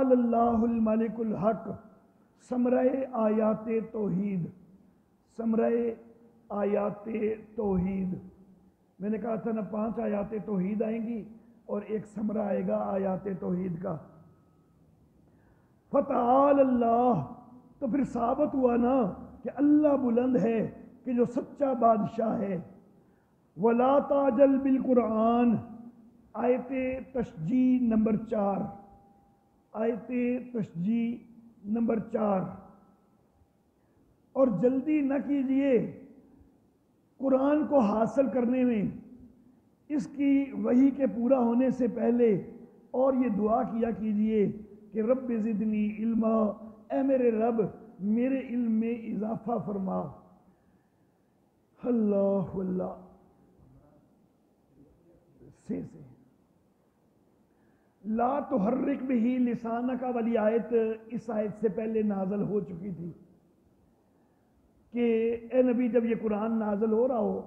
فتعال اللہ الملک الحق، ثمرہ آیات توحید، ثمرہ آیات توحید۔ میں نے کہا تھا نا 5 آیات توحید آئیں گی اور ایک ثمرہ آئے گا آیات توحید کا۔ فتعال اللہ، تو پھر ثابت ہوا نا کہ اللہ بلند ہے، کہ جو سچا بادشاہ ہے۔ ولا تعجل بالقرآن، آیت تشجیع نمبر 4، آیت تشجیع نمبر 4۔ اور جلدی نہ کیجئے قرآن کو حاصل کرنے میں، اس کی وحی کے پورا ہونے سے پہلے، اور یہ دعا کیا کیجئے کہ رب زدنی علما، اے میرے رب میرے علم میں اضافہ فرما۔ اللہ اللہ سے لا تحرک بہ لسانک والی آیت اس آیت سے پہلے نازل ہو چکی تھی کہ اے نبی جب یہ قرآن نازل ہو رہا ہو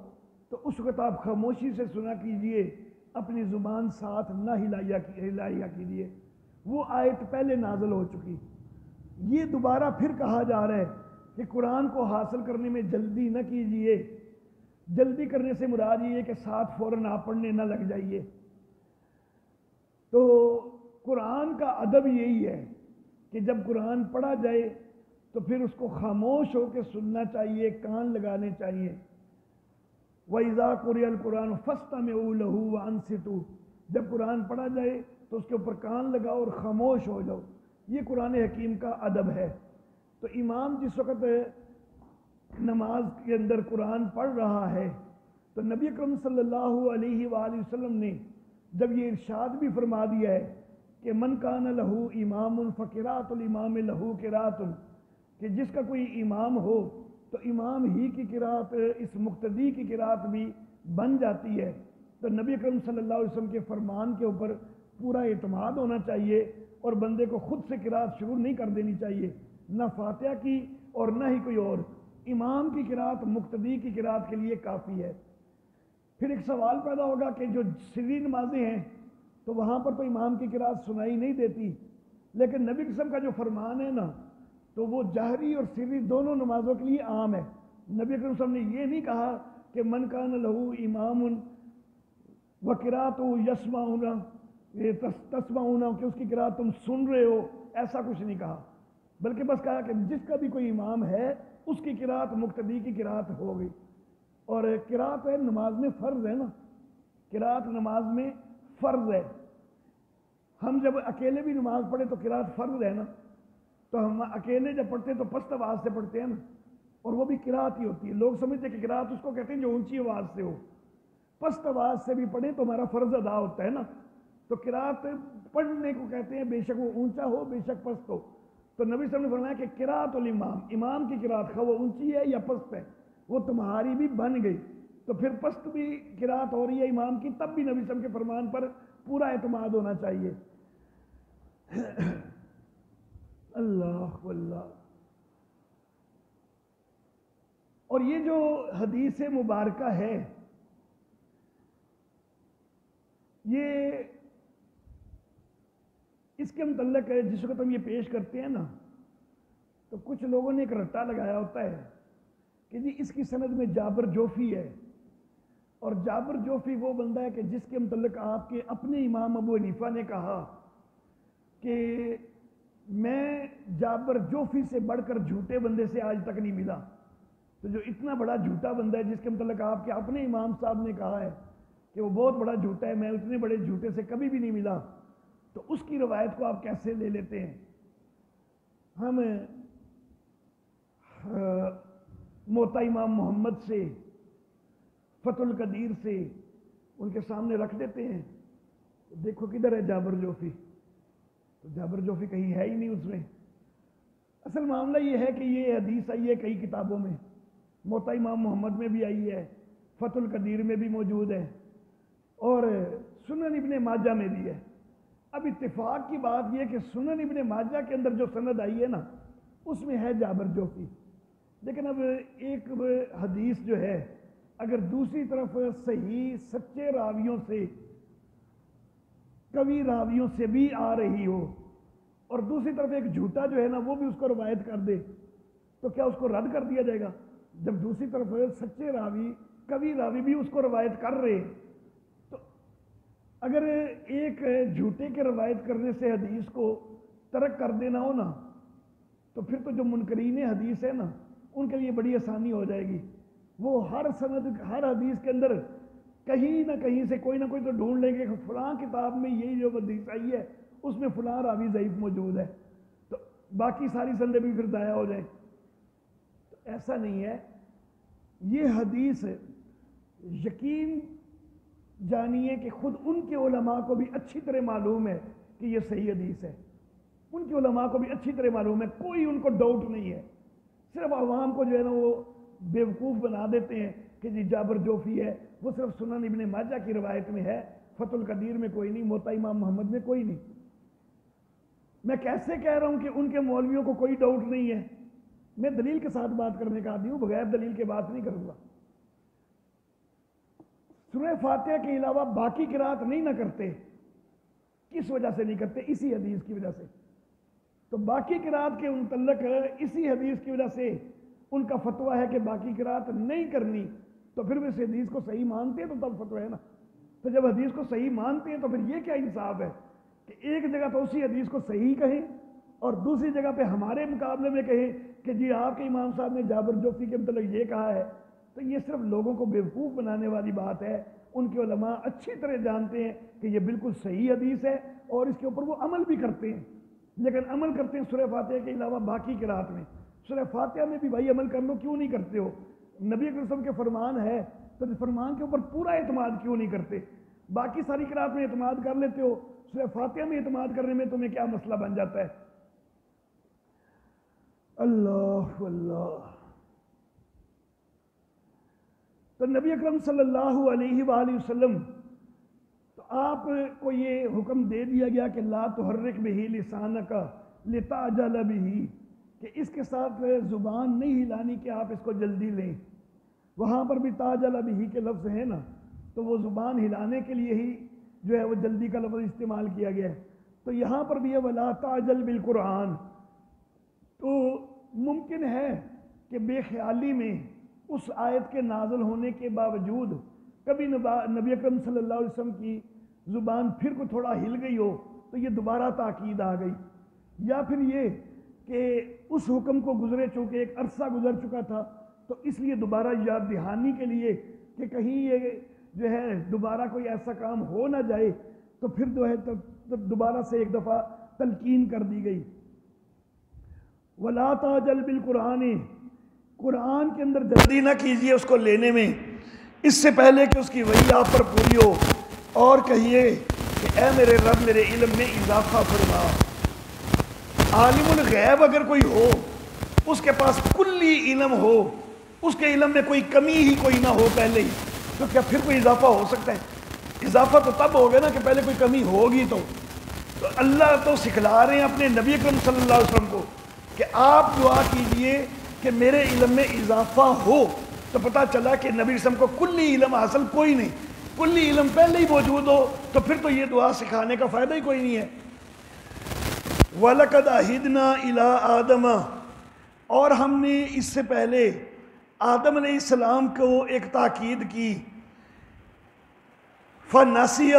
تو اس وقت آپ خاموشی سے سنا کیجئے، اپنی زبان ساتھ نہ ہلایا کیجئے۔ وہ آیت پہلے نازل ہو چکی، یہ دوبارہ پھر کہا جا رہا ہے کہ قرآن کو حاصل کرنے میں جلدی نہ کیجئے۔ جلدی کرنے سے مراد یہ ہے کہ ساتھ فوراً آپ پڑھنے نہ لگ جائیے۔ تو قرآن کا ادب یہی ہے کہ جب قرآن پڑھا جائے تو پھر اس کو خاموش ہو کے سننا چاہیے، کان لگانے چاہیے۔ وَإِذَا قُرِئَ الْقُرْآنُ فَاسْتَمِعُوا لَهُ وَأَنصِتُوا، جب قرآن پڑھا جائے تو اس کے اوپر کان لگاؤ اور خاموش ہو جاؤ۔ یہ قرآن حکیم کا ادب ہے۔ تو امام جس وقت نماز کے اندر قرآن پڑھ رہا ہے تو نبی اکرم صلی اللہ علیہ وآلہ وسلم نے جب یہ ارشاد بھی فرما دیا ہے کہ من کان لہو امام فقراۃ الامام لہو قراۃ، کہ جس کا کوئی امام ہو تو امام ہی کی قرات اس مقتدی کی قرات بھی بن جاتی ہے۔ تو نبی اکرم صلی اللہ علیہ وسلم کے فرمان کے اوپر پورا اعتماد ہونا چاہیے اور بندے کو خود سے قرات شروع نہیں کر دینی چاہیے، نہ فاتحہ کی اور نہ ہی کوئی اور۔ امام کی قرات مقتدی کی قرات کے لیے کافی ہے۔ پھر ایک سوال پیدا ہوگا کہ جو سری نمازیں ہیں تو وہاں پر تو امام کی قرات سنائی نہیں دیتی، لیکن نبی قسم کا جو فرمان ہے نا تو وہ جہری اور سری دونوں نمازوں کے لیے عام ہے۔ نبی اکرم صلی اللہ علیہ وسلم نے یہ نہیں کہا کہ من کان لہو امام وقرات یسمعون تسمعون، کہ اس کی قرات تم سن رہے ہو، ایسا کچھ نہیں کہا، بلکہ بس کہا کہ جس کا بھی کوئی امام ہے اس کی قرات مقتدی کی قرات ہو گئی۔ اور قرات ہے نماز میں فرض ہے نا، قرات نماز میں فرض ہے۔ ہم جب اکیلے بھی نماز پڑھے تو قرات فرض ہے نا، تو ہم اکیلے جب پڑھتے ہیں تو پست آواز سے پڑھتے ہیں نا، اور وہ بھی قرات ہی ہوتی ہے۔ لوگ سمجھتے ہیں کہ قرات اس کو کہتے ہیں جو اونچی آواز سے ہو، پست آواز سے بھی پڑھیں تو ہمارا فرض ادا ہوتا ہے نا۔ تو قرات پڑھنے کو کہتے ہیں بے شک وہ اونچا ہو بے شک پست ہو۔ تو نبی صلی اللہ علیہ وسلم نے فرمایا کہ قرات الامام، امام کی قرات خواہ وہ اونچی ہے یا پست ہے وہ تمہاری بھی بن گئی۔ تو پھر پست بھی قرات ہو رہی ہے امام کی، تب بھی نبی صلی اللہ علیہ وسلم کے فرمان پر پورا اعتماد ہونا چاہیے۔ اللہ اللہ۔ اور یہ جو حدیث مبارکہ ہے یہ اس کے متعلق ہے، جس وقت ہم یہ پیش کرتے ہیں نا تو کچھ لوگوں نے ایک رٹا لگایا ہوتا ہے کہ جی اس کی سند میں جابر جوفی ہے، اور جابر جوفی وہ بندہ ہے کہ جس کے متعلق آپ کے اپنے امام ابو حنیفہ نے کہا کہ میں جابر جوفی سے بڑھ کر جھوٹے بندے سے آج تک نہیں ملا۔ تو جو اتنا بڑا جھوٹا بندہ ہے جس کے متعلق آپ کے اپنے امام صاحب نے کہا ہے کہ وہ بہت بڑا جھوٹا ہے، میں اتنے بڑے جھوٹے سے کبھی بھی نہیں ملا، تو اس کی روایت کو آپ کیسے لے لیتے ہیں؟ ہم موتا امام محمد سے، فتح القدیر سے ان کے سامنے رکھ دیتے ہیں، دیکھو کدھر ہے جابر جوفی، تو جابر جوفی کہیں ہے ہی نہیں اس میں۔ اصل معاملہ یہ ہے کہ یہ حدیث آئی ہے کئی کتابوں میں، موتا امام محمد میں بھی آئی ہے، فتح القدیر میں بھی موجود ہے، اور سنن ابن ماجہ میں بھی ہے۔ اب اتفاق کی بات یہ کہ سنن ابن ماجہ کے اندر جو سند آئی ہے نا اس میں ہے جابر جوفی، لیکن اب ایک حدیث جو ہے اگر دوسری طرف صحیح سچے راویوں سے، قوی راویوں سے بھی آ رہی ہو اور دوسری طرف ایک جھوٹا جو ہے نا وہ بھی اس کو روایت کر دے تو کیا اس کو رد کر دیا جائے گا؟ جب دوسری طرف سچے راوی کبھی راوی بھی اس کو روایت کر رہے ہیں تو اگر ایک جھوٹے کے روایت کرنے سے حدیث کو ترک کر دینا ہو نا تو پھر تو جو منکرین حدیث ہے نا ان کے لیے بڑی آسانی ہو جائے گی. وہ ہر سند ہر حدیث کے اندر کہیں نہ کہیں سے کوئی نہ کوئی تو ڈھونڈ لیں گے کہ فلاں کتاب میں یہی جو حدیث آئی ہے اس میں فلاں راوی ضعیف موجود ہے تو باقی ساری سندیں بھی پھر ضائع ہو جائیں. تو ایسا نہیں ہے. یہ حدیث یقین جانیے کہ خود ان کے علماء کو بھی اچھی طرح معلوم ہے کہ یہ صحیح حدیث ہے. ان کے علماء کو بھی اچھی طرح معلوم ہے, کوئی ان کو ڈاؤٹ نہیں ہے. صرف عوام کو جو ہے نا وہ بیوقوف بنا دیتے ہیں کہ جی جابر جوفی ہے, وہ صرف سنن ابن ماجہ کی روایت میں ہے, فتح القدیر میں کوئی نہیں, موطا امام محمد میں کوئی نہیں. میں کیسے کہہ رہا ہوں کہ ان کے مولویوں کو کوئی ڈاؤٹ نہیں ہے؟ میں دلیل کے ساتھ بات کرنے کا عادی ہوں, بغیر دلیل کے بات نہیں کروں گا. سورہ فاتحہ کے علاوہ باقی قرات نہیں نہ کرتے. کس وجہ سے نہیں کرتے؟ اسی حدیث کی وجہ سے. تو باقی قرات کے متعلق اسی حدیث کی وجہ سے ان کا فتویٰ ہے کہ باقی قرات نہیں کرنی. تو پھر وہ اس حدیث کو صحیح مانتے ہیں تو تب فتویٰ ہے نا. تو جب حدیث کو صحیح مانتے ہیں تو پھر یہ کیا انصاف ہے کہ ایک جگہ تو اسی حدیث کو صحیح کہیں اور دوسری جگہ پہ ہمارے مقابلے میں کہیں کہ جی آپ کے امام صاحب نے جابر جوفی کے متعلق یہ کہا ہے. تو یہ صرف لوگوں کو بیوقوف بنانے والی بات ہے. ان کے علماء اچھی طرح جانتے ہیں کہ یہ بالکل صحیح حدیث ہے اور اس کے اوپر وہ عمل بھی کرتے ہیں, لیکن عمل کرتے ہیں سورہ فاتحہ کے علاوہ باقی قرات میں. سورہ فاتحہ میں بھی بھائی عمل کر لو, کیوں نہیں کرتے ہو؟ نبی اکرم صلی اللہ علیہ وسلم کے فرمان ہے تو فرمان کے اوپر پورا اعتماد کیوں نہیں کرتے؟ باقی ساری قرات میں اعتماد کر لیتے ہو, سورہ فاتحہ میں اعتماد کرنے میں تمہیں کیا مسئلہ بن جاتا ہے؟ اللہ اللہ. تو نبی اکرم صلی اللہ علیہ وآلہ وسلم تو آپ کو یہ حکم دے دیا گیا کہ لا تحرک بہ لسانک لتعجل بہ, کہ اس کے ساتھ زبان نہیں ہلانی کہ آپ اس کو جلدی لیں. وہاں پر بھی تعجل بہ کے لفظ ہے نا, تو وہ زبان ہلانے کے لیے ہی جو ہے وہ جلدی کا لفظ استعمال کیا گیا ہے. تو یہاں پر بھی ہے ولا تعجل بالقرآن. تو ممکن ہے کہ بے خیالی میں اس آیت کے نازل ہونے کے باوجود کبھی نبی اکرم صلی اللہ علیہ وسلم کی زبان پھر کو تھوڑا ہل گئی ہو تو یہ دوبارہ تاکید آ گئی, یا پھر یہ کہ اس حکم کو گزرے چونکہ ایک عرصہ گزر چکا تھا تو اس لیے دوبارہ یاد دہانی کے لیے کہ کہیں یہ جو ہے دوبارہ کوئی ایسا کام ہو نہ جائے تو پھر جو ہے تو دوبارہ سے ایک دفعہ تلقین کر دی گئی. وَلَا تَعْجَلْ بِالْقُرْآنِ, قرآن کے اندر جلدی نہ کیجیے اس کو لینے میں, اس سے پہلے کہ اس کی وحی آپ پر پوری ہو, اور کہیے کہ اے میرے رب میرے علم میں اضافہ فرما. عالم الغیب اگر کوئی ہو, اس کے پاس کلی علم ہو, اس کے علم میں کوئی کمی ہی کوئی نہ ہو پہلے ہی, تو کیا پھر کوئی اضافہ ہو سکتا ہے؟ اضافہ تو تب ہوگا نا کہ پہلے کوئی کمی ہوگی. تو اللہ تو سکھلا رہے ہیں اپنے نبی اکرم صلی اللہ علیہ وسلم کو کہ آپ دعا کیجئے کہ میرے علم میں اضافہ ہو. تو پتہ چلا کہ نبی وسلم کو کلی علم حاصل کوئی نہیں, کلی علم پہلے ہی موجود ہو تو پھر تو یہ دعا سکھانے کا فائدہ ہی کوئی نہیں ہے. وَلَقَدْ عَهِدْنَا إِلَىٰ آدَمَ, اور ہم نے اس سے پہلے آدم علیہ السلام کو ایک تاکید کی. فَنَسِيَ,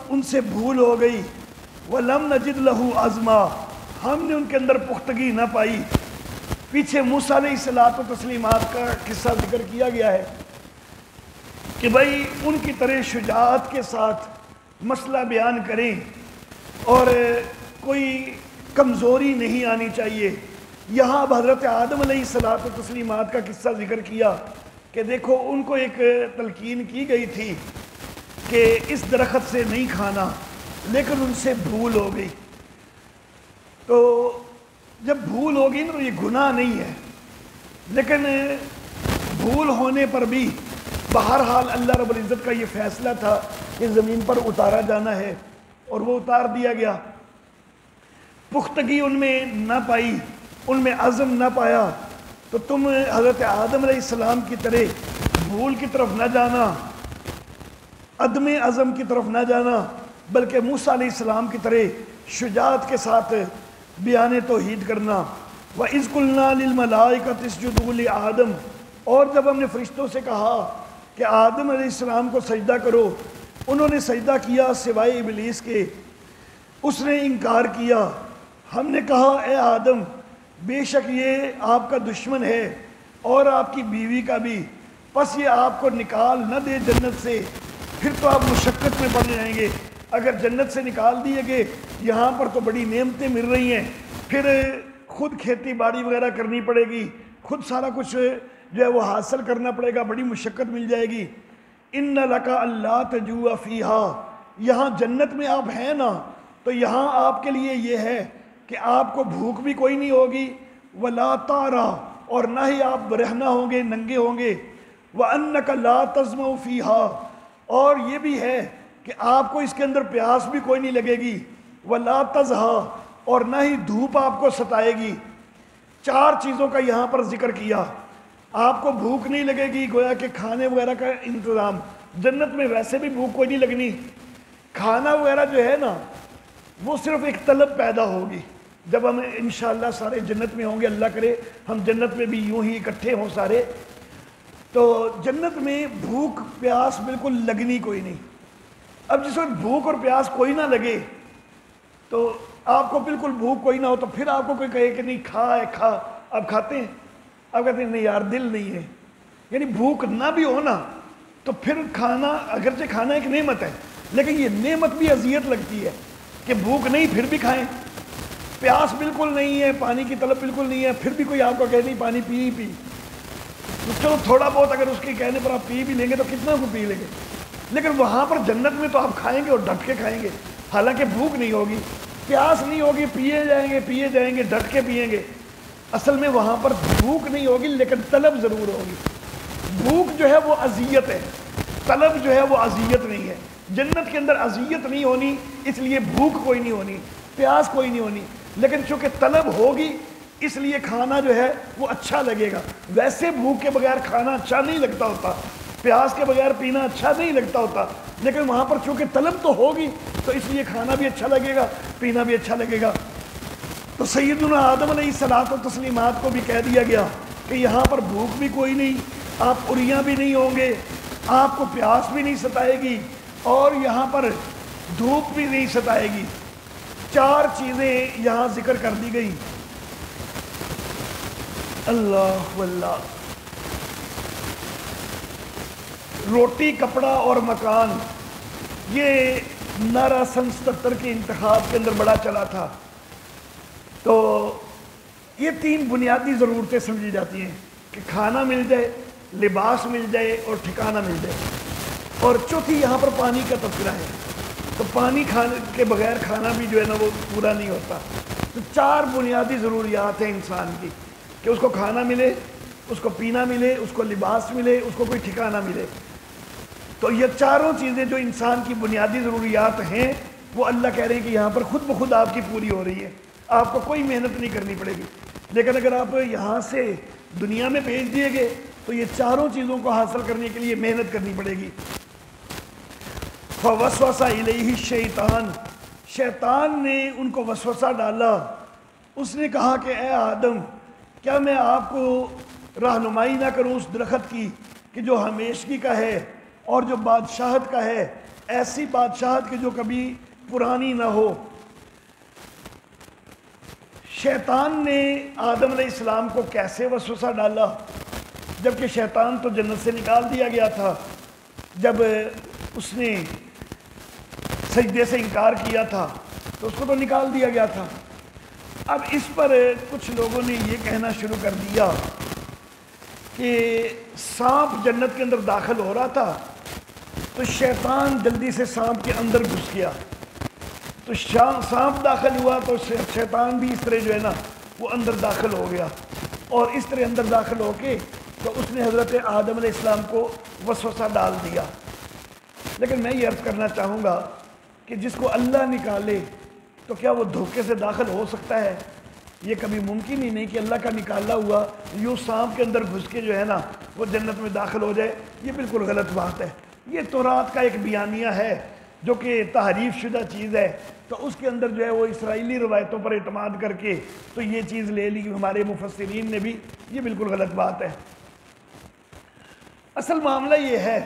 ان سے بھول ہو گئی. وَلَمْ نَجِدْ لَهُ عَزْمًا, ہم نے ان کے اندر پختگی نہ پائی. پیچھے موسیٰ علیہ الصلوٰۃ والتسلیمات کا قصہ ذکر کیا گیا ہے کہ بھائی ان کی طرح شجاعت کے ساتھ مسئلہ بیان کریں اور کوئی کمزوری نہیں آنی چاہیے. یہاں اب حضرت آدم علیہ الصلوٰۃ والتسلیمات کا قصہ ذکر کیا کہ دیکھو ان کو ایک تلقین کی گئی تھی کہ اس درخت سے نہیں کھانا, لیکن ان سے بھول ہو گئی. تو جب بھول ہوگی نا تو یہ گناہ نہیں ہے, لیکن بھول ہونے پر بھی بہرحال اللہ رب العزت کا یہ فیصلہ تھا کہ زمین پر اتارا جانا ہے, اور وہ اتار دیا گیا. پختگی ان میں نہ پائی, ان میں عزم نہ پایا, تو تم حضرت آدم علیہ السلام کی طرح بھول کی طرف نہ جانا, عدم عزم کی طرف نہ جانا, بلکہ موسیٰ علیہ السلام کی طرح شجاعت کے ساتھ بیان توحید کرنا۔ وَإِذْ قُلْنَا لِلْمَلَائِكَةِ اسْجُدُوا لِآدَمَ، اور جب ہم نے فرشتوں سے کہا کہ آدم علیہ السلام کو سجدہ کرو، انہوں نے سجدہ کیا سوائے ابلیس کے، اس نے انکار کیا۔ ہم نے کہا اے آدم بے شک یہ آپ کا دشمن ہے اور آپ کی بیوی کا بھی، پس یہ آپ کو نکال نہ دے جنت سے، پھر تو آپ مشقت میں پڑ جائیں گے۔ اگر جنت سے نکال دیے گئے، یہاں پر تو بڑی نعمتیں مل رہی ہیں، پھر خود کھیتی باڑی وغیرہ کرنی پڑے گی، خود سارا کچھ جو ہے وہ حاصل کرنا پڑے گا، بڑی مشقت مل جائے گی۔ ان لک الا تجوع فیہا، یہاں جنت میں آپ ہیں نا، تو یہاں آپ کے لیے یہ ہے کہ آپ کو بھوک بھی کوئی نہیں ہوگی، ولا تعرا، اور نہ ہی آپ برہنہ ہوں گے، ننگے ہوں گے، وانک لا تظمأ فیہا، اور یہ بھی ہے کہ آپ کو اس کے اندر پیاس بھی کوئی نہیں لگے گی، ولا تضحا، اور نہ ہی دھوپ آپ کو ستائے گی۔ 4 چیزوں کا یہاں پر ذکر کیا۔ آپ کو بھوک نہیں لگے گی، گویا کہ کھانے وغیرہ کا انتظام، جنت میں ویسے بھی بھوک کوئی نہیں لگنی، کھانا وغیرہ جو ہے نا وہ صرف ایک طلب پیدا ہوگی جب ہم انشاءاللہ سارے جنت میں ہوں گے، اللہ کرے ہم جنت میں بھی یوں ہی اکٹھے ہوں سارے، تو جنت میں بھوک پیاس بالکل لگنی کوئی نہیں۔ اب جس وقت بھوک اور پیاس کوئی نہ لگے، تو آپ کو بالکل بھوک کوئی نہ ہو، تو پھر آپ کو کوئی کہے کہ نہیں کھا، آپ کھاتے ہیں؟ آپ کہتے ہیں نہیں یار دل نہیں ہے، یعنی بھوک نہ بھی ہو نا تو پھر کھانا، اگرچہ کھانا ایک نعمت ہے لیکن یہ نعمت بھی اذیت لگتی ہے کہ بھوک نہیں پھر بھی کھائیں، پیاس بالکل نہیں ہے، پانی کی طلب بالکل نہیں ہے، پھر بھی کوئی آپ کو کہے نہیں پانی پی ہی پی، تو چلو تھوڑا بہت اگر اس کے کہنے پر آپ پی بھی لیں گے تو کتنا کو پی لیں گے، لیکن وہاں پر جنت میں تو آپ کھائیں گے اور ڈٹ کے کھائیں گے، حالانکہ بھوک نہیں ہوگی، پیاس نہیں ہوگی، پیے جائیں گے ڈٹ کے پئیں گے۔ اصل میں وہاں پر بھوک نہیں ہوگی لیکن طلب ضرور ہوگی۔ بھوک جو ہے وہ اذیت ہے، طلب جو ہے وہ اذیت نہیں ہے۔ جنت کے اندر اذیت نہیں ہونی، اس لیے بھوک کوئی نہیں ہونی، پیاس کوئی نہیں ہونی، لیکن چونکہ طلب ہوگی اس لیے کھانا جو ہے وہ اچھا لگے گا۔ ویسے بھوک کے بغیر کھانا اچھا نہیں لگتا ہوتا، پیاس کے بغیر پینا اچھا نہیں لگتا ہوتا، لیکن وہاں پر چونکہ طلب تو ہوگی تو اس لیے کھانا بھی اچھا لگے گا، پینا بھی اچھا لگے گا۔ تو سیدنا آدم علیہ الصلوۃ والتسلیمات کو بھی کہہ دیا گیا کہ یہاں پر بھوک بھی کوئی نہیں، آپ اریاں بھی نہیں ہوں گے، آپ کو پیاس بھی نہیں ستائے گی، اور یہاں پر دھوپ بھی نہیں ستائے گی۔ 4 چیزیں یہاں ذکر کر دی گئی۔ اللہ واللہ، روٹی، کپڑا اور مکان، یہ نعرہ سن 77 کے انتخاب کے اندر بڑا چلا تھا۔ تو یہ 3 بنیادی ضرورتیں سمجھی جاتی ہیں کہ کھانا مل جائے، لباس مل جائے اور ٹھکانہ مل جائے، اور چوتھی یہاں پر پانی کا تذکرہ ہے، تو پانی کھانے کے بغیر کھانا بھی جو ہے نا وہ پورا نہیں ہوتا۔ تو 4 بنیادی ضروریات ہیں انسان کی کہ اس کو کھانا ملے، اس کو پینا ملے، اس کو لباس ملے، اس کو کوئی ٹھکانہ ملے۔ تو یہ 4 چیزیں جو انسان کی بنیادی ضروریات ہیں وہ اللہ کہہ رہے ہیں کہ یہاں پر خود بخود آپ کی پوری ہو رہی ہے، آپ کو کوئی محنت نہیں کرنی پڑے گی۔ لیکن اگر آپ یہاں سے دنیا میں بھیج دیے گئے تو یہ 4 چیزوں کو حاصل کرنے کے لیے محنت کرنی پڑے گی۔ فوسوس الیہ الشیطان، شیطان نے ان کو وسوسہ ڈالا، اس نے کہا کہ اے آدم کیا میں آپ کو رہنمائی نہ کروں اس درخت کی کہ جو ہمیشگی کا ہے اور جو بادشاہت کا ہے، ایسی بادشاہت کہ جو کبھی پرانی نہ ہو۔ شیطان نے آدم علیہ السلام کو کیسے وسوسہ ڈالا؟ جبکہ شیطان تو جنت سے نکال دیا گیا تھا جب اس نے سجدے سے انکار کیا تھا، تو اس کو تو نکال دیا گیا تھا۔ اب اس پر کچھ لوگوں نے یہ کہنا شروع کر دیا کہ سانپ جنت کے اندر داخل ہو رہا تھا تو شیطان جلدی سے سانپ کے اندر گھس گیا، تو سانپ داخل ہوا تو شیطان بھی اس طرح جو ہے نا وہ اندر داخل ہو گیا، اور اس طرح اندر داخل ہو کے تو اس نے حضرت آدم علیہ السلام کو وسوسہ ڈال دیا۔ لیکن میں یہ عرض کرنا چاہوں گا کہ جس کو اللہ نکالے تو کیا وہ دھوکے سے داخل ہو سکتا ہے؟ یہ کبھی ممکن ہی نہیں کہ اللہ کا نکالا ہوا یوں سانپ کے اندر گھس کے جو ہے نا وہ جنت میں داخل ہو جائے، یہ بالکل غلط بات ہے۔ یہ تورات کا ایک بیانیہ ہے جو کہ تحریف شدہ چیز ہے، تو اس کے اندر جو ہے وہ اسرائیلی روایتوں پر اعتماد کر کے تو یہ چیز لے لی ہمارے مفسرین نے بھی، یہ بالکل غلط بات ہے۔ اصل معاملہ یہ ہے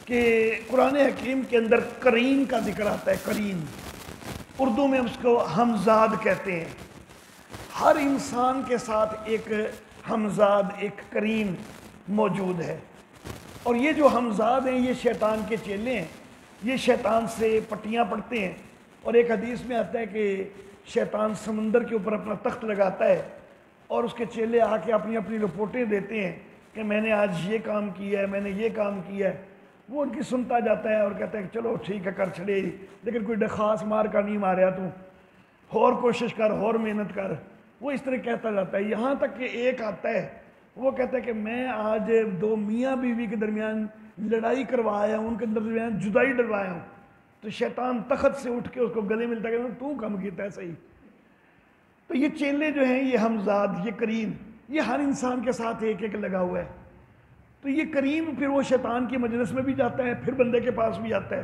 کہ قرآن حکیم کے اندر قرین کا ذکر آتا ہے، قرین، اردو میں اس کو ہمزاد کہتے ہیں۔ ہر انسان کے ساتھ ایک ہمزاد، ایک قرین موجود ہے، اور یہ جو ہمزاد ہیں یہ شیطان کے چیلے ہیں، یہ شیطان سے پٹیاں پڑھتے ہیں، اور ایک حدیث میں آتا ہے کہ شیطان سمندر کے اوپر اپنا تخت لگاتا ہے اور اس کے چیلے آ کے اپنی اپنی رپورٹیں دیتے ہیں کہ میں نے آج یہ کام کیا ہے، میں نے یہ کام کیا ہے۔ وہ ان کی سنتا جاتا ہے اور کہتا ہے کہ چلو ٹھیک ہے کر چھڑے، لیکن کوئی خاص مار کا نہیں ماریا تو، اور کوشش کر، اور محنت کر، وہ اس طرح کہتا جاتا ہے، یہاں تک کہ ایک آتا ہے وہ کہتا ہے کہ میں آج 2 میاں بیوی کے درمیان لڑائی کروایا ہوں، ان کے درمیان جدائی ڈلوایا ہوں، تو شیطان تخت سے اٹھ کے اس کو گلے ملتا ہے کہ تو کم کیتا ہے صحیح۔ تو یہ چیلے جو ہیں، یہ ہمزاد، یہ قرین، یہ ہر انسان کے ساتھ ایک ایک لگا ہوا ہے۔ تو یہ کریم پھر وہ شیطان کی مجلس میں بھی جاتا ہے، پھر بندے کے پاس بھی آتا ہے،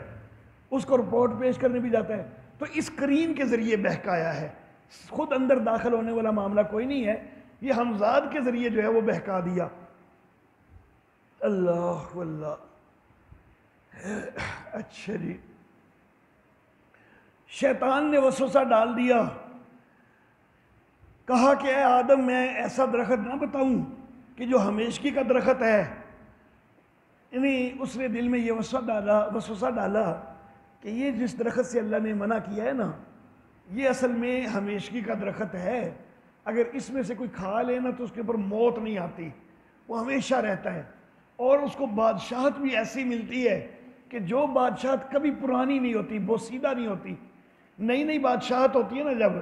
اس کو رپورٹ پیش کرنے بھی جاتا ہے، تو اس کریم کے ذریعے بہکایا ہے، خود اندر داخل ہونے والا معاملہ کوئی نہیں ہے، یہ ہمزاد کے ذریعے جو ہے وہ بہکا دیا۔ اللہ واللہ۔ اچھا جی، شیطان نے وسوسہ ڈال دیا، کہا کہ اے آدم میں ایسا درخت نہ بتاؤں کہ جو ہمیشگی کا درخت ہے، یعنی اس نے دل میں یہ وسوسہ ڈالا کہ یہ جس درخت سے اللہ نے منع کیا ہے نا، یہ اصل میں ہمیشگی کا درخت ہے، اگر اس میں سے کوئی کھا لے نا تو اس کے اوپر موت نہیں آتی، وہ ہمیشہ رہتا ہے، اور اس کو بادشاہت بھی ایسی ملتی ہے کہ جو بادشاہت کبھی پرانی نہیں ہوتی، بوسیدہ نہیں ہوتی، نئی نئی بادشاہت ہوتی ہے نا جب،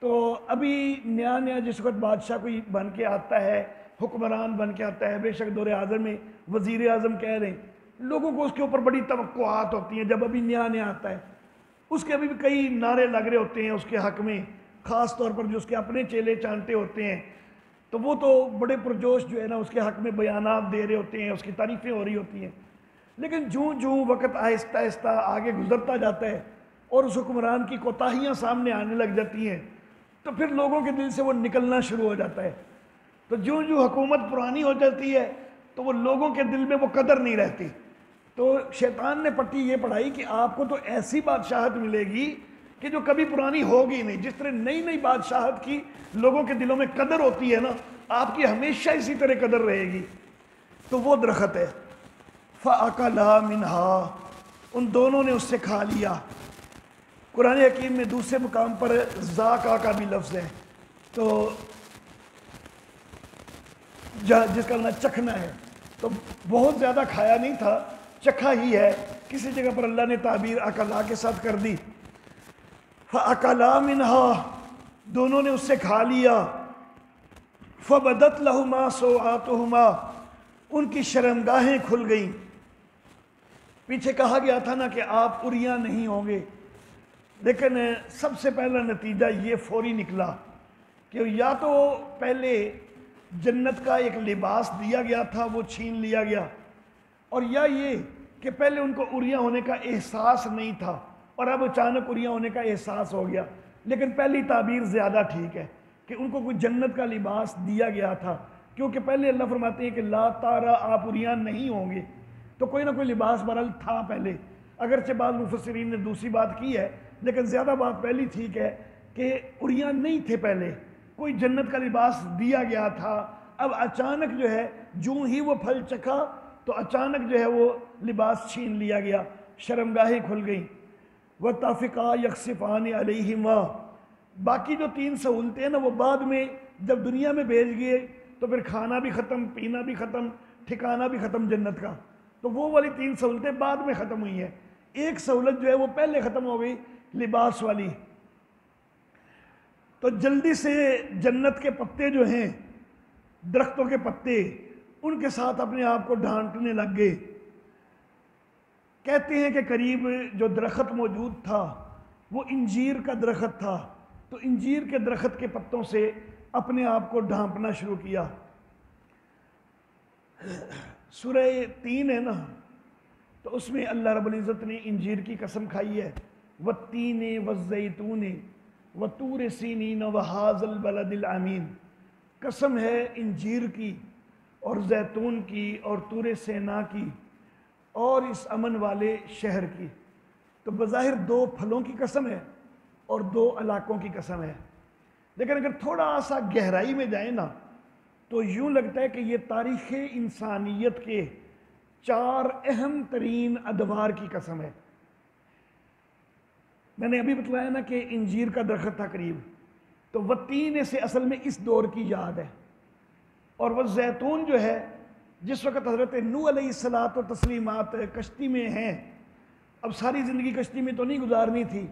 تو ابھی نیا نیا جس وقت بادشاہ کوئی بن کے آتا ہے، حکمران بن کے آتا ہے، بے شک دور اعظم میں وزیر اعظم کہہ رہے ہیں، لوگوں کو اس کے اوپر بڑی توقعات ہوتی ہیں جب ابھی نیا نیا آتا ہے، اس کے ابھی بھی کئی نعرے لگ رہے ہوتے ہیں اس کے حق میں، خاص طور پر جو اس کے اپنے چیلے چانٹے ہوتے ہیں، تو وہ تو بڑے پرجوش جو ہے نا اس کے حق میں بیانات دے رہے ہوتے ہیں، اس کی تعریفیں ہو رہی ہوتی ہیں، لیکن جوں وقت آہستہ آہستہ آگے گزرتا جاتا ہے اور اس حکمران کی کوتاہیاں سامنے آنے لگ جاتی ہیں، تو پھر لوگوں کے دل سے وہ نکلنا شروع ہو جاتا ہے، تو جو حکومت پرانی ہو جاتی ہے تو وہ لوگوں کے دل میں وہ قدر نہیں رہتی، تو شیطان نے پٹی یہ پڑھائی کہ آپ کو تو ایسی بادشاہت ملے گی کہ جو کبھی پرانی ہوگی نہیں، جس طرح نئی نئی بادشاہت کی لوگوں کے دلوں میں قدر ہوتی ہے نا، آپ کی ہمیشہ اسی طرح قدر رہے گی، تو وہ درخت ہے۔ فَأَكَلَا مِنْهَا، ان دونوں نے اس سے کھا لیا۔ قرآن حکیم میں دوسرے مقام پر ذَاقَ کا بھی لفظ ہے، تو جس کا معنی چکھنا ہے، تو بہت زیادہ کھایا نہیں تھا، چکھا ہی ہے، کسی جگہ پر اللہ نے تعبیر اکلا کے ساتھ کر دی۔ فَأَكَلَا مِنْهَا، دونوں نے اس سے کھا لیا۔ فَبَدَتْ لَهُمَا سَوْآتُهُمَا، ان کی شرمگاہیں کھل گئیں۔ پیچھے کہا گیا تھا نا کہ آپ عریاں نہیں ہوں گے، لیکن سب سے پہلا نتیجہ یہ فوری نکلا کہ یا تو پہلے جنت کا ایک لباس دیا گیا تھا وہ چھین لیا گیا، اور یا یہ کہ پہلے ان کو عریاں ہونے کا احساس نہیں تھا اور اب اچانک عریاں ہونے کا احساس ہو گیا، لیکن پہلی تعبیر زیادہ ٹھیک ہے کہ ان کو کوئی جنت کا لباس دیا گیا تھا، کیونکہ پہلے اللہ فرماتے ہیں کہ لا تارا، آپ عریاں نہیں ہوں گے، تو کوئی نہ کوئی لباس برحال تھا پہلے، اگرچہ بعض مفسرین نے دوسری بات کی ہے، لیکن زیادہ بات پہلی ٹھیک ہے کہ عریاں نہیں تھے، پہلے کوئی جنت کا لباس دیا گیا تھا، اب اچانک جو ہے جوں ہی وہ پھل چکھا تو اچانک جو ہے وہ لباس چھین لیا گیا، شرمگاہیں کھل گئیں۔ وَطَفِقَا يَخْصِفَانِ عَلَيْهِمَا، باقی جو 3 سہولتیں ہیں نا وہ بعد میں جب دنیا میں بھیج گئے تو پھر کھانا بھی ختم، پینا بھی ختم، ٹھکانہ بھی ختم جنت کا، تو وہ والی 3 سہولتیں بعد میں ختم ہوئی ہیں، ایک سہولت جو ہے وہ پہلے ختم ہو گئی، لباس والی، تو جلدی سے جنت کے پتے جو ہیں، درختوں کے پتے، ان کے ساتھ اپنے آپ کو ڈھانٹنے لگ گئے۔ کہتے ہیں کہ قریب جو درخت موجود تھا وہ انجیر کا درخت تھا، تو انجیر کے درخت کے پتوں سے اپنے آپ کو ڈھانپنا شروع کیا۔ سورہ 3 ہے نا، تو اس میں اللہ رب العزت نے انجیر کی قسم کھائی ہے، والتین والزیتون وطور سینین وہذا البلد الامین، قسم ہے انجیر کی اور زیتون کی اور طور سینا کی اور اس امن والے شہر کی۔ تو بظاہر دو پھلوں کی قسم ہے اور دو علاقوں کی قسم ہے، لیکن اگر تھوڑا سا گہرائی میں جائیں نا تو یوں لگتا ہے کہ یہ تاریخ انسانیت کے 4 اہم ترین ادوار کی قسم ہے۔ میں نے ابھی بتلایا نا کہ انجیر کا درخت تھا قریب، تو والتین سے اصل میں اس دور کی یاد ہے، اور وہ زیتون جو ہے جس وقت حضرت نوح علیہ الصلوۃ والتسلیمات کشتی میں ہیں، اب ساری زندگی کشتی میں تو نہیں گزارنی تھی،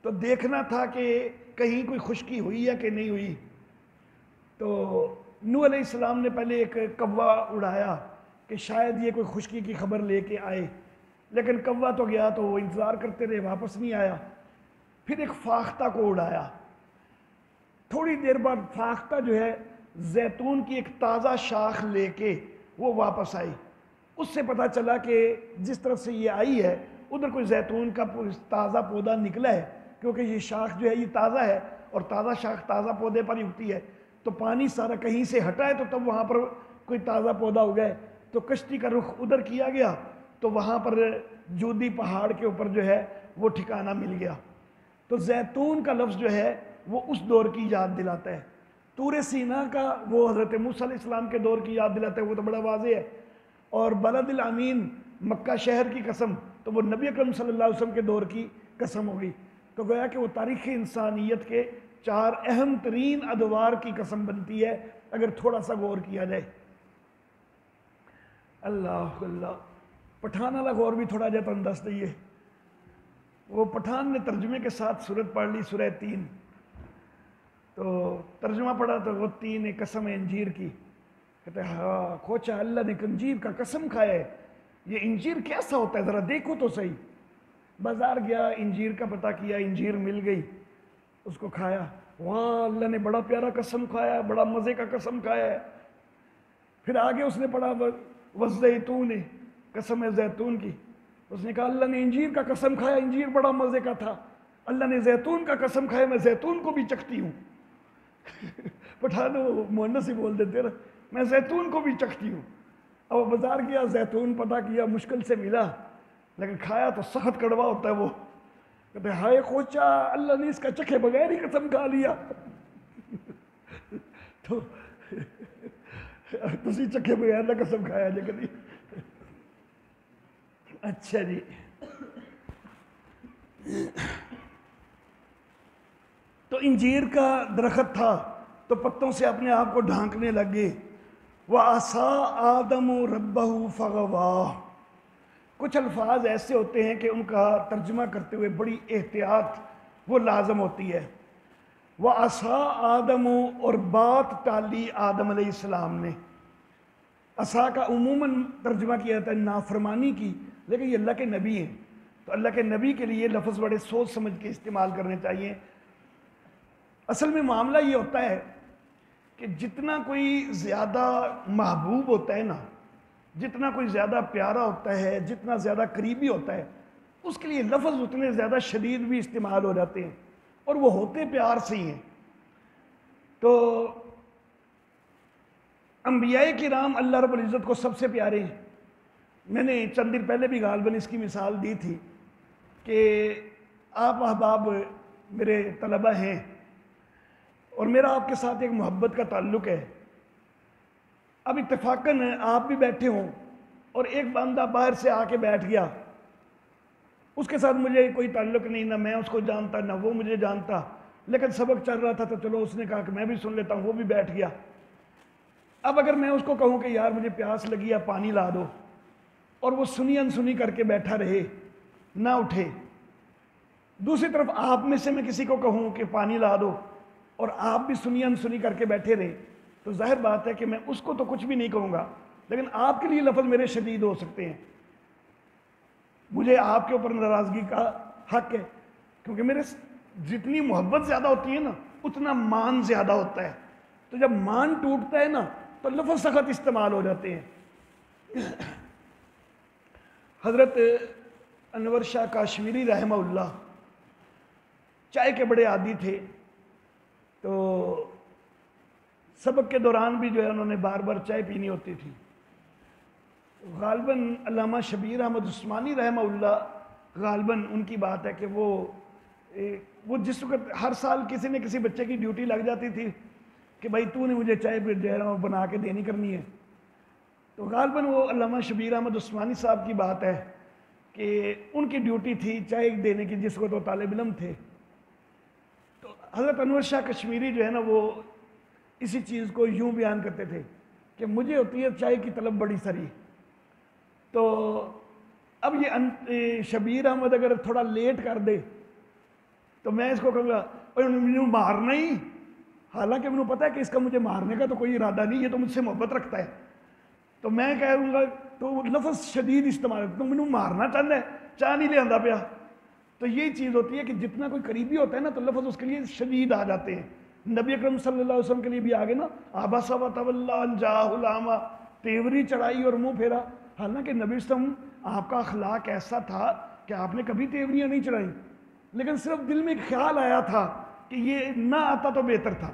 تو دیکھنا تھا کہ کہیں کوئی خشکی ہوئی ہے کہ نہیں ہوئی۔ تو نوح علیہ السلام نے پہلے ایک کوا اڑایا کہ شاید یہ کوئی خشکی کی خبر لے کے آئے، لیکن کوا تو گیا تو وہ انتظار کرتے رہے، واپس نہیں آیا۔ پھر ایک فاختہ کو اڑایا، تھوڑی دیر بعد فاختہ جو ہے زیتون کی ایک تازہ شاخ لے کے وہ واپس آئی۔ اس سے پتہ چلا کہ جس طرف سے یہ آئی ہے ادھر کوئی زیتون کا تازہ پودا نکلا ہے، کیونکہ یہ شاخ جو ہے یہ تازہ ہے اور تازہ شاخ تازہ پودے پر ہی اگتی ہے، تو پانی سارا کہیں سے ہٹا ہے تو تب وہاں پر کوئی تازہ پودا ہو گیا ہے۔ تو کشتی کا رخ ادھر کیا گیا تو وہاں پر جودی پہاڑ کے اوپر جو ہے وہ ٹھکانہ مل گیا۔ تو زیتون کا لفظ جو ہے وہ اس دور کی یاد دلاتا ہے، طور سینا کا وہ حضرت موسیٰ علیہ السلام کے دور کی یاد دلاتا ہے، وہ تو بڑا واضح ہے، اور بلد الامین مکہ شہر کی قسم تو وہ نبی اکرم صلی اللہ علیہ وسلم کے دور کی قسم ہوگی۔ تو گویا کہ وہ تاریخ انسانیت کے 4 اہم ترین ادوار کی قسم بنتی ہے اگر تھوڑا سا غور کیا جائے۔ اللہ اللہ، پٹھان والا غور بھی تھوڑا جاتا انداز دئیے۔ وہ پٹھان نے ترجمے کے ساتھ سورت پڑھ لی، سورہ 3، تو ترجمہ پڑھا تو وہ 3 قسم انجیر کی، کہتے ہیں ہاں کھوچا اللہ نے انجیر کا قسم کھایا ہے، یہ انجیر کیسا ہوتا ہے ذرا دیکھو تو صحیح۔ بازار گیا، انجیر کا پتہ کیا، انجیر مل گئی، اس کو کھایا، وہاں اللہ نے بڑا پیارا قسم کھایا ہے، بڑا مزے کا قسم کھایا ہے۔ پھر آگے اس نے پڑھا والزیتون، قسم ہے زیتون کی، اس نے کہا اللہ نے انجیر کا قسم کھایا، انجیر بڑا مزے کا تھا، اللہ نے زیتون کا قسم کھایا، میں زیتون کو بھی چکھتی ہوں۔ پٹھانوں مؤنث ہی بول دیتے نا، میں زیتون کو بھی چکھتی ہوں۔ اب بازار گیا، زیتون پتہ کیا، مشکل سے ملا، لیکن کھایا تو سخت کڑوا ہوتا ہے وہ، کہتے ہیں ہائے کھوچا اللہ نے اس کا چکھے بغیر ہی قسم کھا لیا۔ تو تسی چکھے بغیر نہ قسم کھایا جے کبھی۔ اچھا جی، تو انجیر کا درخت تھا تو پتوں سے اپنے آپ کو ڈھانکنے لگے۔ وَعَصَىٰ آدَمُ رَبَّهُ فَغَوَىٰ، کچھ الفاظ ایسے ہوتے ہیں کہ ان کا ترجمہ کرتے ہوئے بڑی احتیاط وہ لازم ہوتی ہے۔ وَعَصَىٰ آدَمُ، اور بات ٹالی آدم علیہ السلام نے۔ عصا کا عموماً ترجمہ کیا جاتا ہے نافرمانی کی، لیکن یہ اللہ کے نبی ہیں تو اللہ کے نبی کے لیے لفظ بڑے سوچ سمجھ کے استعمال کرنے چاہیے۔ اصل میں معاملہ یہ ہوتا ہے کہ جتنا کوئی زیادہ محبوب ہوتا ہے نا، جتنا کوئی زیادہ پیارا ہوتا ہے، جتنا زیادہ قریبی ہوتا ہے، اس کے لیے لفظ اتنے زیادہ شدید بھی استعمال ہو جاتے ہیں، اور وہ ہوتے پیار سے ہی ہیں۔ تو انبیاء کرام اللہ رب العزت کو سب سے پیارے ہیں۔ میں نے چند دن پہلے بھی غالباً اس کی مثال دی تھی کہ آپ احباب میرے طلبہ ہیں اور میرا آپ کے ساتھ ایک محبت کا تعلق ہے۔ اب اتفاقاً آپ بھی بیٹھے ہوں اور ایک بندہ باہر سے آ کے بیٹھ گیا، اس کے ساتھ مجھے کوئی تعلق نہیں، نہ میں اس کو جانتا نہ وہ مجھے جانتا، لیکن سبق چل رہا تھا تو چلو اس نے کہا کہ میں بھی سن لیتا ہوں، وہ بھی بیٹھ گیا۔ اب اگر میں اس کو کہوں کہ یار مجھے پیاس لگی ہے پانی لا دو، اور وہ سنی انسنی کر کے بیٹھا رہے، نہ اٹھے، دوسری طرف آپ میں سے میں کسی کو کہوں کہ پانی لا دو اور آپ بھی سنی انسنی کر کے بیٹھے رہے، تو ظاہر بات ہے کہ میں اس کو تو کچھ بھی نہیں کہوں گا، لیکن آپ کے لیے لفظ میرے شدید ہو سکتے ہیں۔ مجھے آپ کے اوپر ناراضگی کا حق ہے، کیونکہ میرے جتنی محبت زیادہ ہوتی ہے نا اتنا مان زیادہ ہوتا ہے، تو جب مان ٹوٹتا ہے نا تو لفظ سخت استعمال ہو جاتے ہیں۔ حضرت انور شاہ کاشمیری رحمہ اللہ چائے کے بڑے عادی تھے، تو سبق کے دوران بھی جو ہے انہوں نے بار بار چائے پینی ہوتی تھی۔ غالباً علامہ شبیر احمد عثمانی رحمہ اللہ، غالباً ان کی بات ہے کہ وہ جس وقت ہر سال کسی نہ کسی بچے کی ڈیوٹی لگ جاتی تھی کہ بھائی تو نے مجھے چائے بنا کے دینی کرنی ہے، تو غالباً وہ علامہ شبیر احمد عثمانی صاحب کی بات ہے کہ ان کی ڈیوٹی تھی چائے دینے کی جس وقت وہ طالب علم تھے۔ تو حضرت انور شاہ کشمیری جو ہے نا وہ اسی چیز کو یوں بیان کرتے تھے کہ مجھے ہوتی ہے چائے کی طلب بڑی سری، تو اب یہ شبیر احمد اگر تھوڑا لیٹ کر دے تو میں اس کو کہوں گا مجھے مارنا ہی، حالانکہ مجھے پتا ہے کہ اس کا مجھے مارنے کا تو کوئی ارادہ نہیں، یہ تو مجھ سے محبت رکھتا ہے، تو میں کہوں گا تو لفظ شدید استعمال، تو مجھے مارنا چاہتا ہے، چاہ نہیں لے آندا پیا۔ تو یہی چیز ہوتی ہے کہ جتنا کوئی قریبی ہوتا ہے نا تو لفظ اس کے لیے شدید آ جاتے ہیں۔ نبی اکرم صلی اللہ علیہ وسلم کے لیے بھی آگے نا آباسا و تولا ان جاءہ العامہ، تیوری چڑھائی اور منہ پھیرا، حالانکہ نبی صلی اللہ علیہ وسلم آپ کا اخلاق ایسا تھا کہ آپ نے کبھی تیوریاں نہیں چڑھائیں، لیکن صرف دل میں ایک خیال آیا تھا کہ یہ نہ آتا تو بہتر تھا،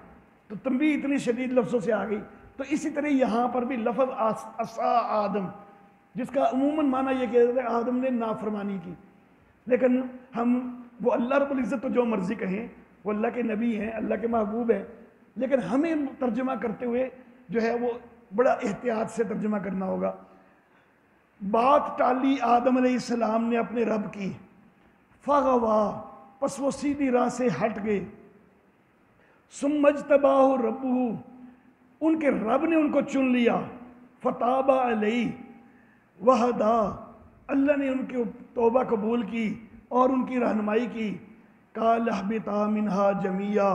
تو تنبیہ اتنی شدید لفظوں سے آ گئی۔ تو اسی طرح یہاں پر بھی لفظ عصا آدم، جس کا عموماً معنی یہ کہ آدم نے نافرمانی کی، لیکن ہم وہ اللہ رب العزت تو جو مرضی کہیں، وہ اللہ کے نبی ہیں، اللہ کے محبوب ہیں، لیکن ہمیں ترجمہ کرتے ہوئے جو ہے وہ بڑا احتیاط سے ترجمہ کرنا ہوگا۔ بات ٹالی آدم علیہ السلام نے اپنے رب کی، فغوا، پس وہ سیدھی راہ سے ہٹ گئے، ثم اجتباہ ربہ، ان کے رب نے ان کو چن لیا، فتاب علیہ وہدا، اللہ نے ان کی توبہ قبول کی اور ان کی رہنمائی کی۔ قال اہبطا منہا جمیعا،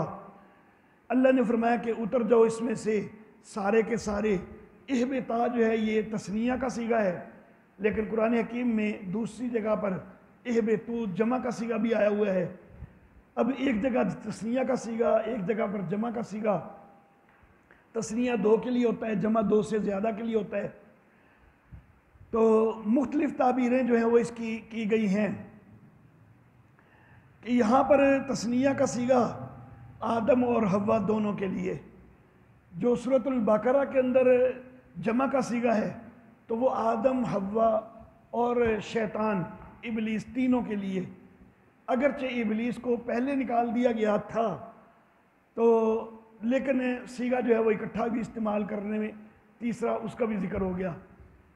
اللہ نے فرمایا کہ اتر جاؤ اس میں سے سارے کے سارے۔ اہبطا جو ہے یہ تثنیہ کا صیغہ ہے، لیکن قرآن حکیم میں دوسری جگہ پر اہبطو جمع کا صیغہ بھی آیا ہوا ہے۔ اب ایک جگہ تثنیہ کا صیغہ، ایک جگہ پر جمع کا صیغہ، تثنیہ 2 کے لیے ہوتا ہے، جمع 2 سے زیادہ کے لیے ہوتا ہے، تو مختلف تعبیریں جو ہیں وہ اس کی گئی ہیں کہ یہاں پر تثنیہ کا صیغہ آدم اور حوا دونوں کے لیے، جو سورۃ البقرہ کے اندر جمع کا صیغہ ہے تو وہ آدم، حوا اور شیطان ابلیس تینوں کے لیے، اگرچہ ابلیس کو پہلے نکال دیا گیا تھا تو لیکن صیغہ جو ہے وہ اکٹھا بھی استعمال کرنے میں تیسرا اس کا بھی ذکر ہو گیا۔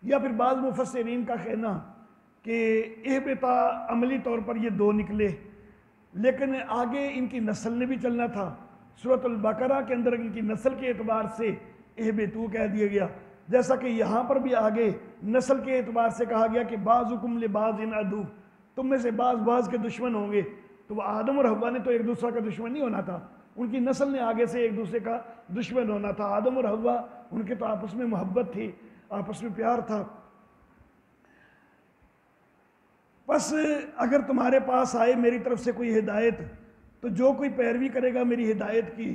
یا پھر بعض مفسرین کا کہنا کہ اہبطا عملی طور پر یہ 2 نکلے، لیکن آگے ان کی نسل نے بھی چلنا تھا، سورۃ البقرہ کے اندر ان کی نسل کے اعتبار سے اہبطو کہہ دیا گیا، جیسا کہ یہاں پر بھی آگے نسل کے اعتبار سے کہا گیا کہ بعضکم لبعض عدو، تم میں سے بعض کے دشمن ہوں گے۔ تو وہ آدم اور حوا نے تو ایک دوسرے کا دشمن نہیں ہونا تھا، ان کی نسل نے آگے سے ایک دوسرے کا دشمن ہونا تھا۔ آدم اور حوا ان کے تو آپس میں محبت تھی، آپس میں پیار تھا۔ بس اگر تمہارے پاس آئے میری طرف سے کوئی ہدایت، تو جو کوئی پیروی کرے گا میری ہدایت کی،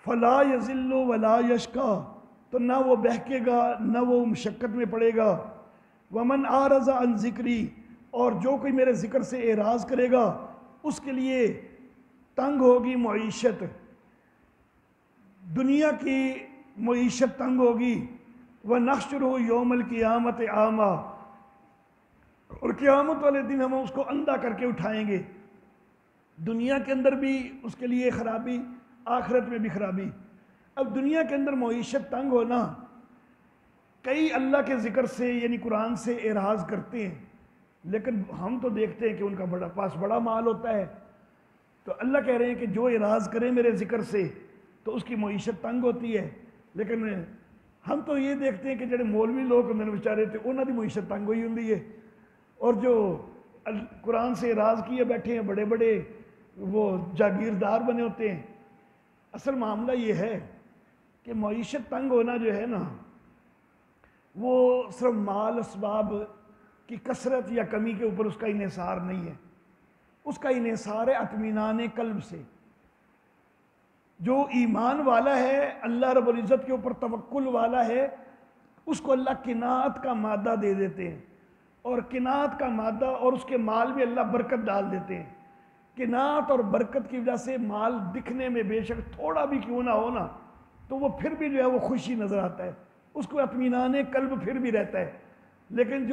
فلا یضل ولا یشقی، تو نہ وہ بہکے گا نہ وہ مشقت میں پڑے گا۔ ومن اعرض عن ذکری، اور جو کوئی میرے ذکر سے اعراض کرے گا اس کے لیے تنگ ہوگی معیشت، دنیا کی معیشت تنگ ہوگی۔ وَنَحْشُرُهُ يَوْمَ الْقِيَامَةِ أَعْمَى، اور قیامت والے دن ہم اس کو اندھا کر کے اٹھائیں گے۔ دنیا کے اندر بھی اس کے لیے خرابی، آخرت میں بھی خرابی۔ اب دنیا کے اندر معیشت تنگ ہونا، کئی اللہ کے ذکر سے یعنی قرآن سے اعراض کرتے ہیں، لیکن ہم تو دیکھتے ہیں کہ ان کا پاس بڑا مال ہوتا ہے، تو اللہ کہہ رہے ہیں کہ جو اعراض کرے میرے ذکر سے تو اس کی معیشت تنگ ہوتی ہے، لیکن ہم تو یہ دیکھتے ہیں کہ جڑے مولوی لوگ ہوندے نے بیچارے تے انہاں دی معیشت تنگ ہوئی ہوندی ہے، اور جو قرآن سے اعراض کیے بیٹھے ہیں بڑے بڑے وہ جاگیردار بنے ہوتے ہیں۔ اصل معاملہ یہ ہے کہ معیشت تنگ ہونا جو ہے نا وہ صرف مال اسباب کی کثرت یا کمی کے اوپر اس کا انحصار نہیں ہے، اس کا انحصار ہے اطمینان قلب سے۔ جو ایمان والا ہے، اللہ رب العزت کے اوپر توکل والا ہے، اس کو اللہ قناعت کا مادہ دے دیتے ہیں، اور قناعت کا مادہ اور اس کے مال میں اللہ برکت ڈال دیتے ہیں. قناعت اور برکت کی وجہ سے مال دکھنے میں بے شک تھوڑا بھی کیوں نہ ہو نا تو وہ پھر بھی جو ہے وہ خوشی نظر آتا ہے, اس کو اطمینان قلب پھر بھی رہتا ہے. لیکن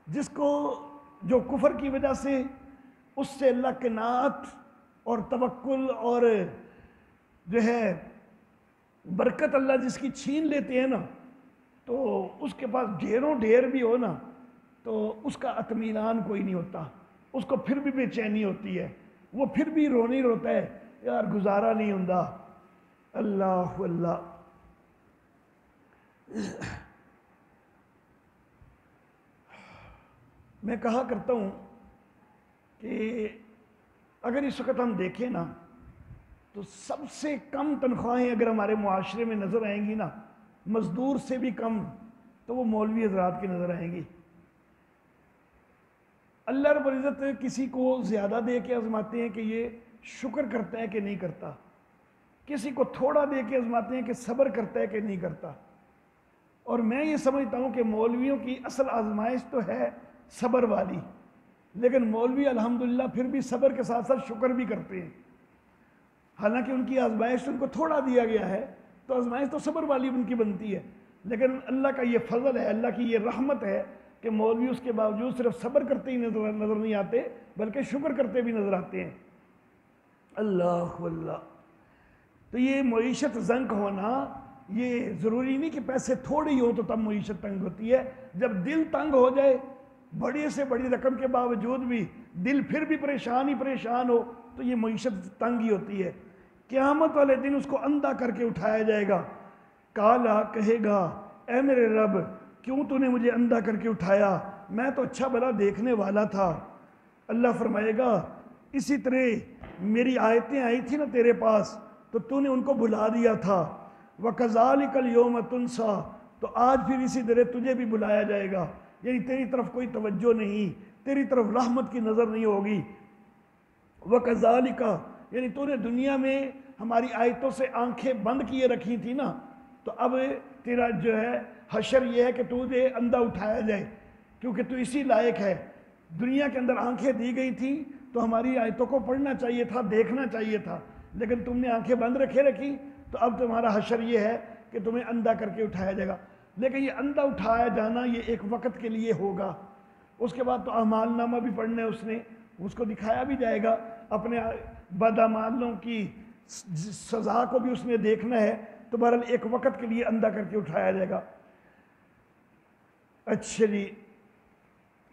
جس کو جو کفر کی وجہ سے اس سے اللہ قناعت اور توکل اور جو ہے برکت اللہ جس کی چھین لیتے ہیں نا, تو اس کے پاس ڈھیروں ڈھیر بھی ہو نا تو اس کا اطمینان کوئی نہیں ہوتا, اس کو پھر بھی بے چینی ہوتی ہے, وہ پھر بھی رونی روتا ہے, یار گزارا نہیں ہوندا. اللہ اللہ. میں کہا کرتا ہوں کہ اگر اس وقت ہم دیکھیں نا تو سب سے کم تنخواہیں اگر ہمارے معاشرے میں نظر آئیں گی نا, مزدور سے بھی کم, تو وہ مولوی حضرات کی نظر آئیں گی. اللہ رب العزت کسی کو زیادہ دے کے آزماتے ہیں کہ یہ شکر کرتا ہے کہ نہیں کرتا, کسی کو تھوڑا دے کے آزماتے ہیں کہ صبر کرتا ہے کہ نہیں کرتا. اور میں یہ سمجھتا ہوں کہ مولویوں کی اصل آزمائش تو ہے صبر والی, لیکن مولوی الحمدللہ پھر بھی صبر کے ساتھ ساتھ شکر بھی کرتے ہیں. حالانکہ ان کی آزمائش ان کو تھوڑا دیا گیا ہے تو آزمائش تو صبر والی ان کی بنتی ہے, لیکن اللہ کا یہ فضل ہے, اللہ کی یہ رحمت ہے کہ مولوی اس کے باوجود صرف صبر کرتے ہی نظر نہیں آتے بلکہ شکر کرتے بھی نظر آتے ہیں. اللہ اللہ. تو یہ معیشت زنک ہونا یہ ضروری نہیں کہ پیسے تھوڑے ہی ہو تو تب معیشت تنگ ہوتی ہے. جب دل تنگ ہو جائے بڑی سے بڑی رقم کے باوجود بھی دل پھر بھی پریشان ہی پریشان ہو تو یہ معیشت تنگ ہی ہوتی ہے. قیامت والے دن اس کو اندھا کر کے اٹھایا جائے گا. کالا کہے گا اے میرے رب کیوں تو نے مجھے اندھا کر کے اٹھایا, میں تو اچھا بھلا دیکھنے والا تھا. اللہ فرمائے گا اسی طرح میری آیتیں آئی تھی نا تیرے پاس تو تو نے ان کو بھلا دیا تھا. وَكَذَلِكَ الْيَوْمَ تُنْسَى, تو آج پھر اسی طرح تجھے بھی بلایا جائے گا, یعنی تیری طرف کوئی توجہ نہیں, تیری طرف رحمت کی نظر نہیں ہوگی. وَكَذَلِكَ یعنی تو نے دنیا میں ہماری آیتوں سے آنکھیں بند کیے رکھی تھی نا, تو اب تیرا جو ہے حشر یہ ہے کہ تجھے اندھا اٹھایا جائے, کیونکہ تو اسی لائق ہے. دنیا کے اندر آنکھیں دی گئی تھیں تو ہماری آیتوں کو پڑھنا چاہیے تھا, دیکھنا چاہیے تھا, لیکن تم نے آنکھیں بند رکھی تو اب تمہارا حشر یہ ہے کہ تمہیں اندھا کر کے اٹھایا جائے گا. لیکن یہ اندھا اٹھایا جانا یہ ایک وقت کے لیے ہوگا, اس کے بعد تو اعمال نامہ بھی پڑھنا ہے اس نے, اس کو دکھایا بھی جائے گا, اپنے بد اعمالوں کی سزا کو بھی اس نے دیکھنا ہے. تو بہرحال ایک وقت کے لیے اندھا کر کے اٹھایا جائے گا. اچھا جی.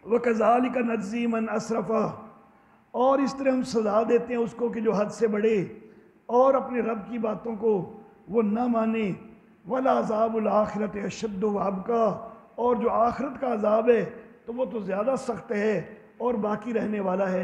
وَكَذَلِكَ نَجْزِي مَنْ أَسْرَفَ, اور اس طرح ہم سزا دیتے ہیں اس کو کہ جو حد سے بڑھے اور اپنے رب کی باتوں کو وہ نہ مانے. وَلَعَذَابُ الْآخِرَةِ أَشَدُّ وَأَبْقَىٰ, اور جو آخرت کا عذاب ہے تو وہ تو زیادہ سخت ہے اور باقی رہنے والا ہے.